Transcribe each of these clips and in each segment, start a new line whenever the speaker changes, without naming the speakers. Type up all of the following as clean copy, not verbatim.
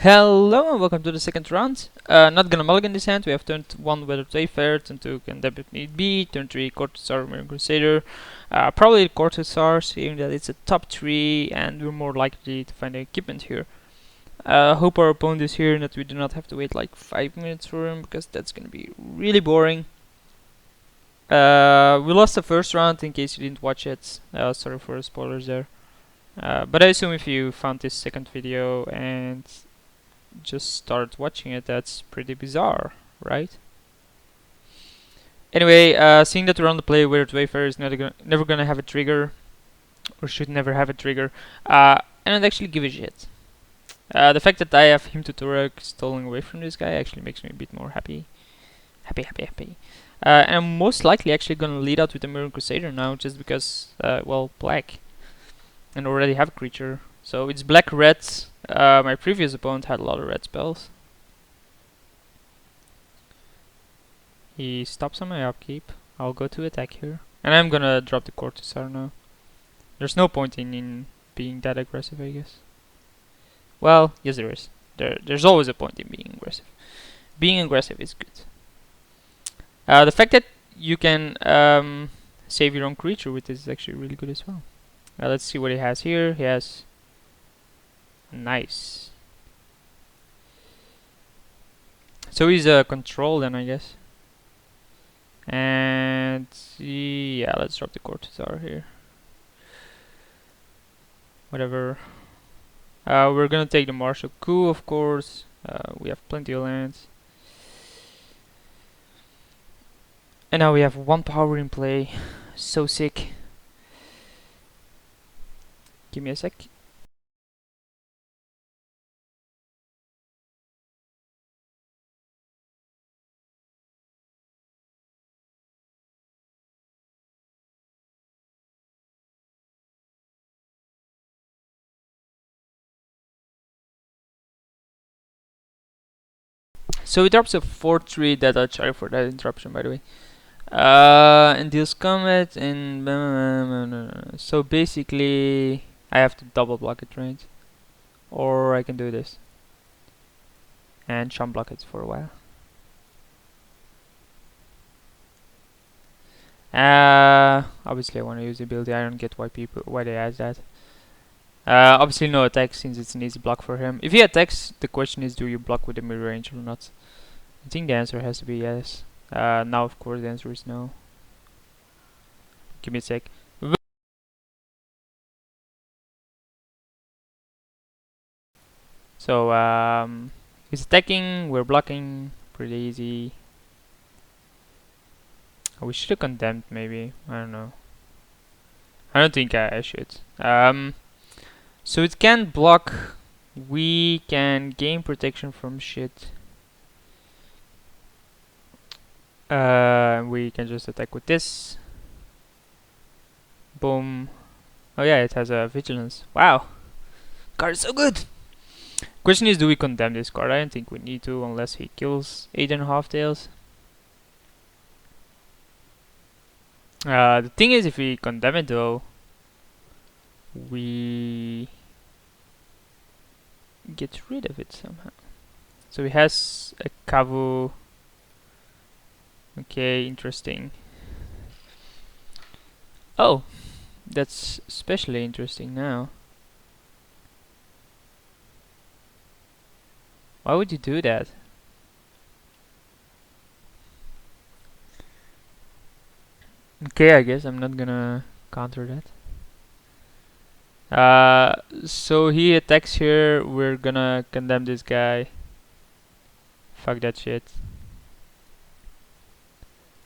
Hello and welcome to the second round. Not gonna mulligan this hand. We have turned 1 Weathered Wayfarer, turn 2 Condemned if need be, turn 3 Cortezar American Crusader. Probably Cortezar, seeing that it's a top 3 and we're more likely to find equipment here. Hope our opponent is here and that we do not have to wait like 5 minutes for him, because that's gonna be really boring. We lost the first round, in case you didn't watch it. Sorry for the spoilers there. But I assume if you found this second video and just start watching it, that's pretty bizarre, right? Anyway, seeing that we're on the play Weird Wayfarer is never gonna have a trigger, or should never have a trigger, and I'd actually give a shit. The fact that I have him to Turek stolen away from this guy actually makes me a bit more happy. Happy. And I'm most likely actually gonna lead out with the American Crusader now, just because, well, black. And already have a creature. So it's black-red. My previous opponent had a lot of red spells. He stops on my upkeep. I'll go to attack here. And I'm gonna drop the Cortezar now. There's no point in being that aggressive, I guess. Well, yes there is. There's always a point in being aggressive. Being aggressive is good. The fact that you can save your own creature with this is actually really good as well. Let's see what he has here. He has... Nice. So he's a control then, I guess. And yeah, let's drop the Cortezar here. Whatever. We're gonna take the Martial Coup, of course. We have plenty of lands. And now we have 1 power in play. So sick. Give me a sec. So he drops a 4-3 Dead Sorry for that interruption, by the way. And deals combat and so basically I have to double block it, right? Or I can do this and chump block it for a while. Obviously I want to use the ability. I don't get why they add that. Obviously no attack, since it's an easy block for him. If he attacks, the question is, do you block with the mid range or not? I think the answer has to be yes. Now of course the answer is no. Give me a sec. So he's attacking, we're blocking, pretty easy. We should have condemned, maybe. I don't know. I don't think I should. So it can block. We can gain protection from shit. We can just attack with this. Boom. Oh yeah, it has a vigilance. Wow, card is so good. Question is, do we condemn this card? I don't think we need to, unless he kills 8.5 tails. The thing is, if we condemn it though, we get rid of it somehow. So he has a Kavu. Okay, interesting. Oh, that's especially interesting now. Why would you do that? Okay, I guess I'm not gonna counter that. So he attacks here, we're gonna condemn this guy. Fuck that shit.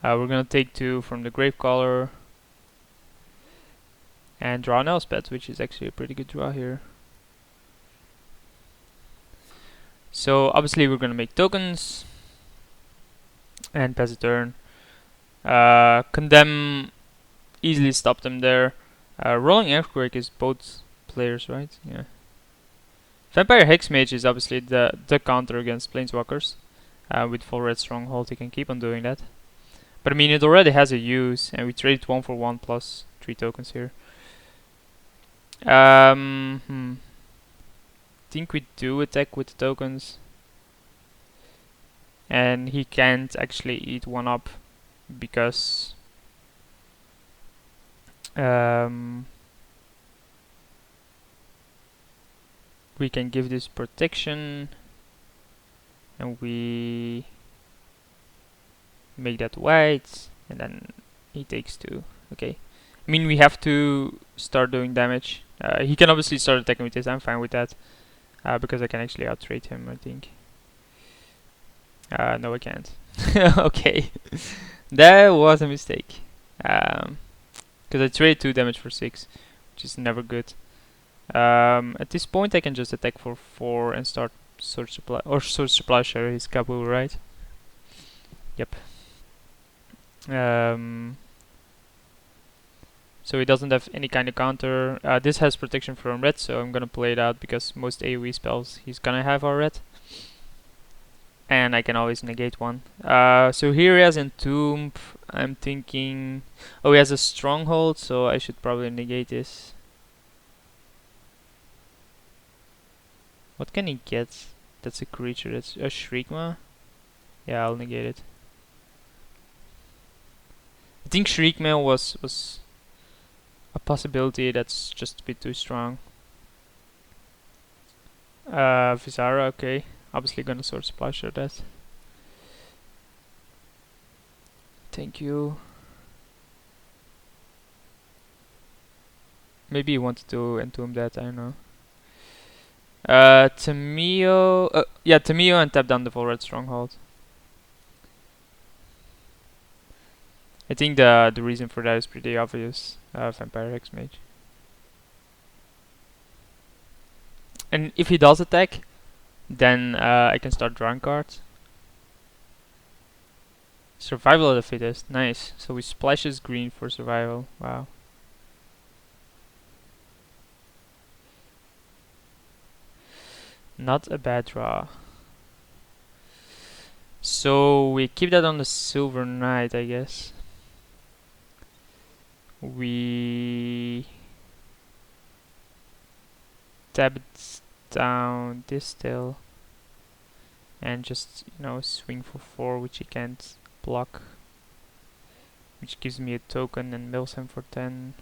We're gonna take 2 from the Gravecaller and draw an Elspeth, which is actually a pretty good draw here. So obviously we're gonna make tokens and pass a turn. Condemn, easily stop them there. Rolling Earthquake is both players, right? Yeah. Vampire Hexmage is obviously the counter against Planeswalkers. With full red Stronghold, he can keep on doing that. But I mean, it already has a use, and we traded 1 for 1 plus 3 tokens here. Think think we do attack with the tokens, and he can't actually eat one up because we can give this protection, and we make that white, and then he takes 2. Okay. I mean, we have to start doing damage. He can obviously start attacking with this. I'm fine with that. Because I can actually outrate him, I think. No, I can't. Okay. That was a mistake. Because I trade 2 damage for 6, which is never good. At this point, I can just attack for 4 and start Sword Supply. Or Sword Supply Share his Kabul, right? Yep. So he doesn't have any kind of counter. This has protection from red, so I'm gonna play it out because most AoE spells he's gonna have are red. And I can always negate one. So here he has Entomb. I'm thinking... Oh, he has a Stronghold, so I should probably negate this. What can he get? That's a creature. That's a Shriekma. Yeah, I'll negate it. I think Shriekma was a possibility that's just a bit too strong. Visara, okay. Obviously gonna Sword Supply Share that. Thank you. Maybe he wanted to entomb that, I don't know. Tamio... yeah, Tamio and tap down the full red Stronghold. I think the reason for that is pretty obvious. Vampire Hexmage. And if he does attack, then I can start drawing cards. Survival of the fittest, nice. So he splashes green for survival. Wow. Not a bad draw. So we keep that on the Silver Knight, I guess. We tap it down this still, and just, you know, swing for 4, which he can't block, which gives me a token and mills him for 10.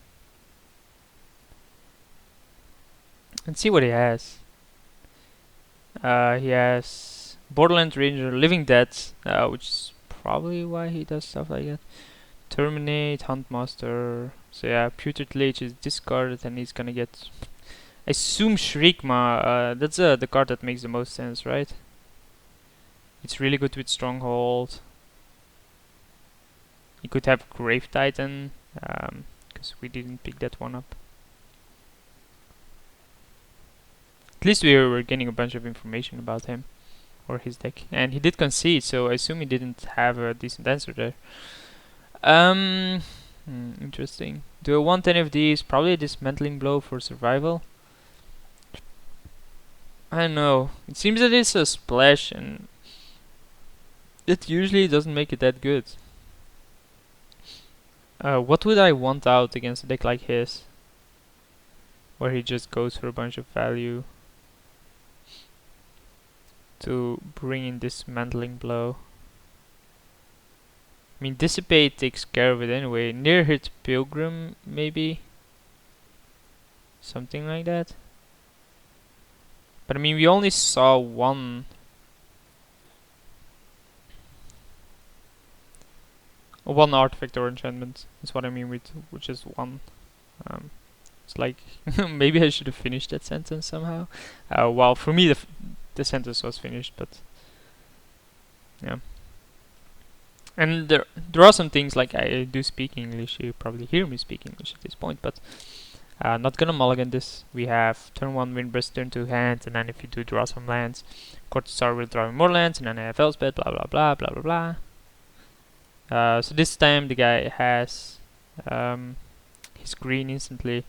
And see what he has. He has Borderland Ranger, Living Dead, which is probably why he does stuff like that. Terminate, Huntmaster. So yeah, Putrid Lich is discarded, and he's gonna get... I assume Shriekma. That's the card that makes the most sense, right? It's really good with Stronghold. He could have Grave Titan, because we didn't pick that one up. At least we were getting a bunch of information about him or his deck, and he did concede, so I assume he didn't have a decent answer there. Interesting. Do I want any of these? Probably a Dismantling Blow for survival. I don't know. It seems that it's a splash, and it usually doesn't make it that good. What would I want out against a deck like his, where he just goes for a bunch of value to bring in Dismantling Blow? I mean, Dissipate takes care of it anyway. Near hit Pilgrim, maybe? Something like that. But I mean, we only saw one artifact or enchantment. Is what I mean with just one. It's like maybe I should have finished that sentence somehow. Well, for me the sentence was finished, but yeah. And there are some things, like I do speak English. You probably hear me speak English at this point, but not gonna mulligan this. We have turn 1 Windburst, turn 2 hand, and then if you do draw some lands, Cortazar will draw more lands, and then I have Elspeth, blah blah blah blah blah blah. So this time the guy has his green instantly.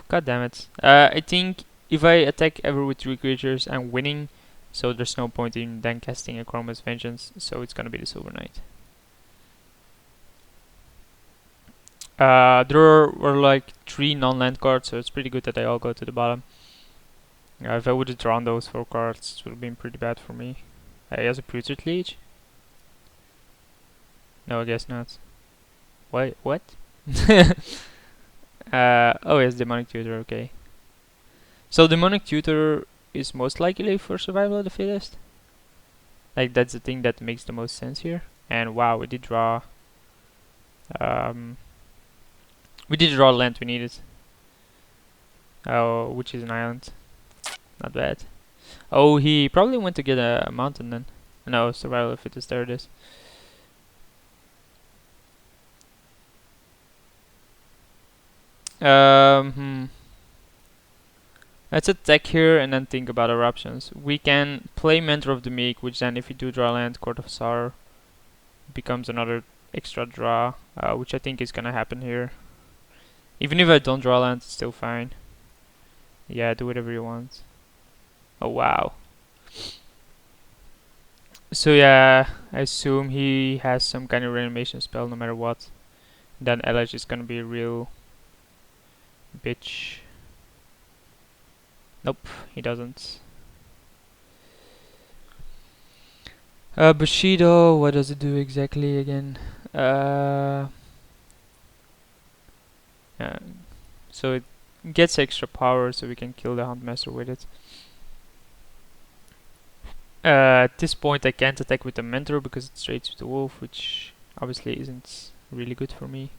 God damn it. I think if I attack ever with 3 creatures, I'm winning, so there's no point in then casting a Chroma's Vengeance, so it's gonna be the Silver Knight. There were like 3 non-land cards, so it's pretty good that they all go to the bottom. If I would have drawn those 4 cards, it would have been pretty bad for me. He has a Putrid Leech? No, I guess not. What? What? Oh, yes, Demonic Tutor, okay. So Demonic Tutor is most likely for Survival of the Fittest. Like, that's the thing that makes the most sense here. And wow, we did draw... we did draw land we needed. Oh, which is an island. Not bad. Oh, he probably went to get a mountain then. No, Survival of the Fittest, there it is. Let's attack here and then think about our options. We can play Mentor of the Meek, which then if you do draw land, Court of Sorrow becomes another extra draw, which I think is gonna happen here. Even if I don't draw land, it's still fine. Yeah, do whatever you want. Oh wow. So yeah, I assume he has some kind of reanimation spell no matter what. Then LH is gonna be a real bitch. Nope, he doesn't. Bushido, what does it do exactly again? So it gets extra power, so we can kill the Huntmaster with it. At this point I can't attack with the Mentor because it's straight to the Wolf, which obviously isn't really good for me.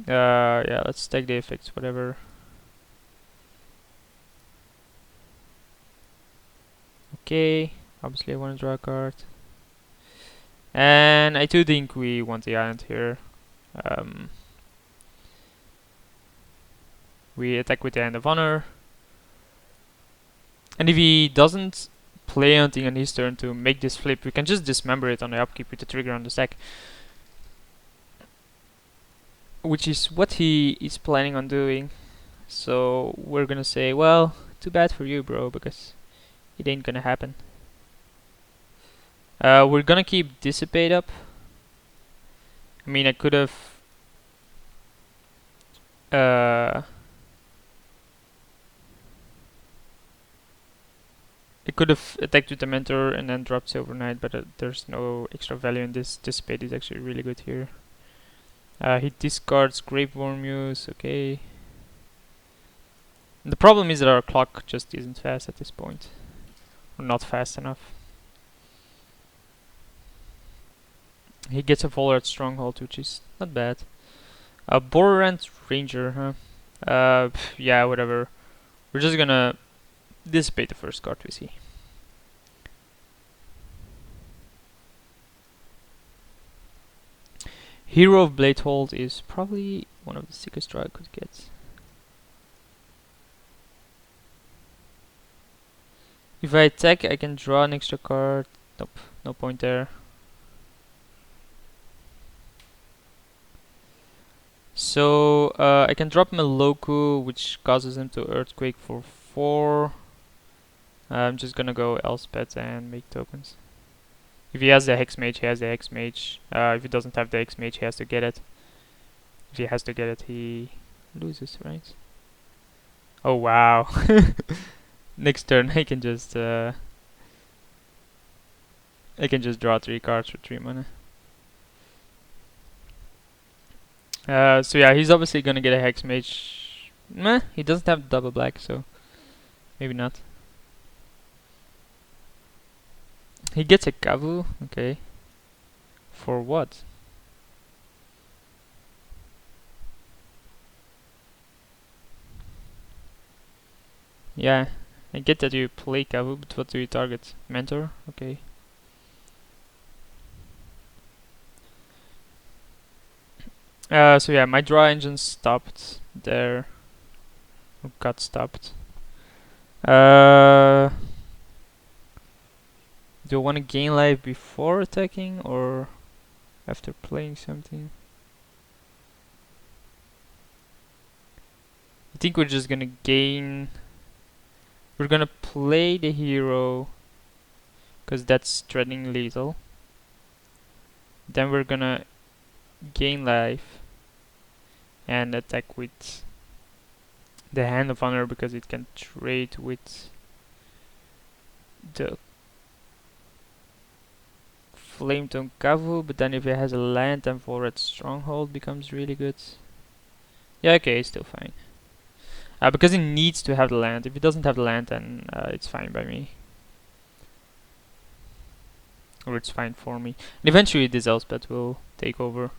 Yeah, let's take the effects, whatever. Okay, obviously I want to draw a card. And I do think we want the island here. We attack with the Hand of Honor. And if he doesn't play anything on his turn to make this flip, we can just dismember it on the upkeep with the trigger on the stack. Which is what he is planning on doing. So we're gonna say, well, too bad for you, bro, because it ain't gonna happen. We're gonna keep Dissipate up. I mean, I could have... I could have attacked with the Mentor and then dropped Silver Knight, but there's no extra value in this. Dissipate is actually really good here. He discards Grapeworm Muse, okay. The problem is that our clock just isn't fast at this point. Or not fast enough. He gets a Volard Stronghold, which is not bad. Borderant Ranger, huh? Yeah, whatever. We're just gonna dissipate the first card we see. Hero of Bladehold is probably one of the sickest draw I could get. If I attack, I can draw an extra card. Nope, no point there. So I can drop Meloku, which causes him to Earthquake for 4. I'm just gonna go Elspeth and make tokens. If he has the Hex Mage, he has the Hex Mage. If he doesn't have the Hex Mage, he has to get it. If he has to get it, he loses, right? Oh wow! Next turn, I can just draw 3 cards for 3 mana. So yeah, he's obviously gonna get a Hex Mage. Meh, he doesn't have double black, so maybe not. He gets a Kavu, okay. For what? Yeah, I get that you play Kavu, but what do you target? Mentor? Okay. So yeah, my draw engine stopped there. Or got stopped. Do I want to gain life before attacking or after playing something? I think we're just gonna gain... We're gonna play the hero, because that's threatening lethal. Then we're gonna gain life. and attack with the Hand of Honor because it can trade with the Flametongue Kavu, but then if it has a land, then Volred Stronghold becomes really good. Yeah, okay, it's still fine. Because it needs to have the land. If it doesn't have the land, then it's fine by me. Or it's fine for me. And eventually this Elspeth will take over.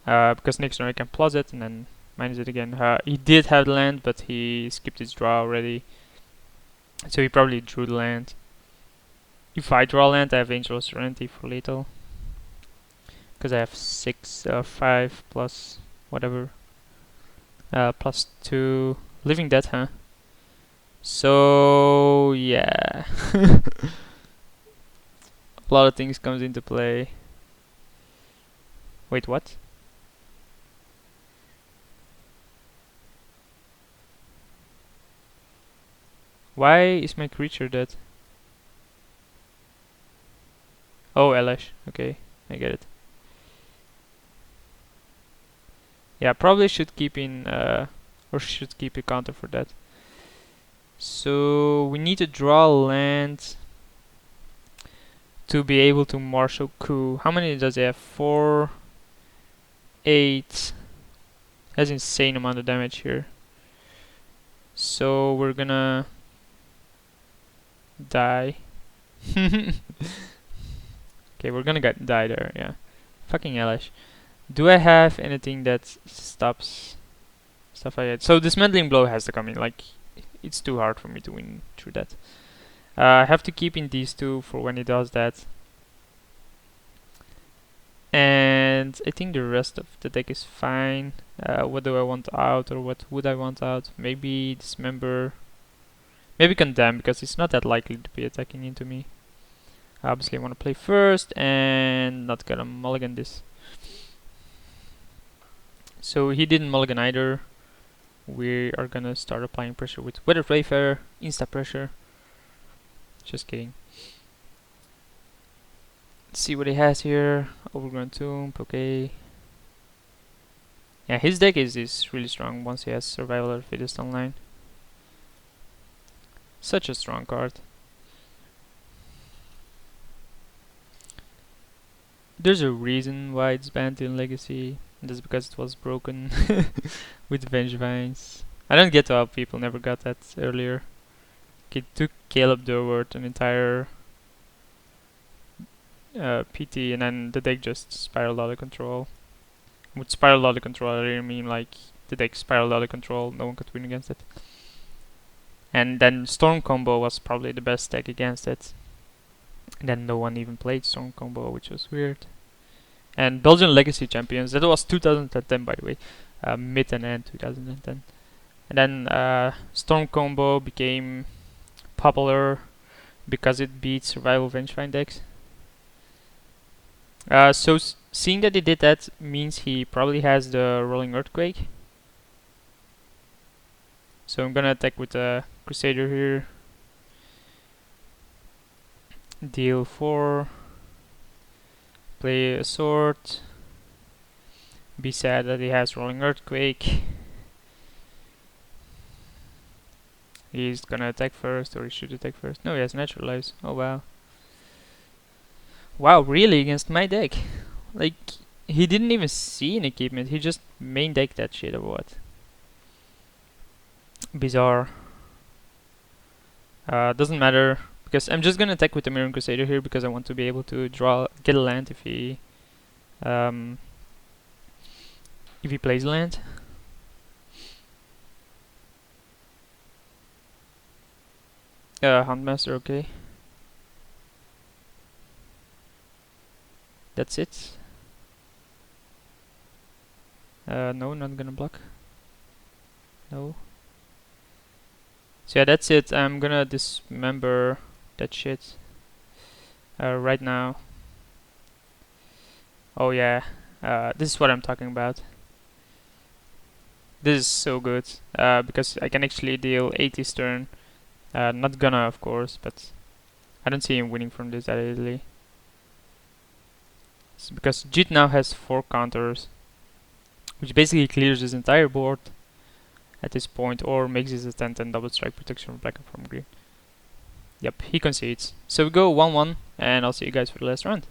Because next turn I can plus it and then minus it again. He did have the land, but he skipped his draw already. So he probably drew the land. If I draw land, I have Angel of Serenity for lethal. Because I have 5 plus whatever. Plus 2. Living Dead, huh? So yeah. A lot of things comes into play. Wait, what? Why is my creature dead? Oh, Elish. Okay, I get it. Yeah, probably should keep in or should keep a counter for that. So we need to draw land to be able to martial coup. How many does he have? 4, 8. Has insane amount of damage here. So we're gonna die. Okay, we're gonna die there. Yeah, fucking Elish. Do I have anything that stops stuff like that? So Dismantling Blow has to come in. Like, it's too hard for me to win through that. I have to keep in these two for when he does that. And I think the rest of the deck is fine. What do I want out, or what would I want out? Maybe Dismember. Maybe Condemn, because it's not that likely to be attacking into me. Obviously I want to play first, and not gonna mulligan this. So he didn't mulligan either. We are gonna start applying pressure with Weathered Wayfarer, insta pressure. Just kidding. Let's see what he has here. Overgrown Tomb, okay. Yeah, his deck is really strong once he has Survival of the Fittest online. Such a strong card. There's a reason why it's banned in Legacy. That's because it was broken with Vengevines. I don't get how people never got that earlier. It took Caleb Durward an entire PT, and then the deck just spiraled out of control. With spiraled out of control, I really mean like the deck spiraled out of control. No one could win against it. And then Storm Combo was probably the best deck against it. And then no one even played Storm Combo, which was weird. And Belgian Legacy Champions, that was 2010 by the way, mid and end 2010. And then Storm Combo became popular because it beat Survival Vengevine decks. So seeing that he did that means he probably has the Rolling Earthquake. So I'm gonna attack with a Crusader here. Deal 4. Play a sword. Be sad that he has Rolling Earthquake. He's gonna attack first, or he should attack first. No, he has Naturalize. Oh wow. Wow, really? Against my deck? Like, he didn't even see an equipment, he just main decked that shit or what? Bizarre. Doesn't matter, because I'm just gonna attack with the Mirror Crusader here because I want to be able to get a land if he plays land. Huntmaster, okay. That's it. No, not gonna block. No. So yeah, that's it. I'm gonna dismember that shit right now. Oh yeah, this is what I'm talking about. This is so good because I can actually deal 80 turn. Not gonna, of course, but I don't see him winning from this that easily. It's because Jit now has 4 counters which basically clears his entire board at this point, or makes his a 10-10 double strike protection from black and from green. Yep, he concedes. So we go 1-1, and I'll see you guys for the last round.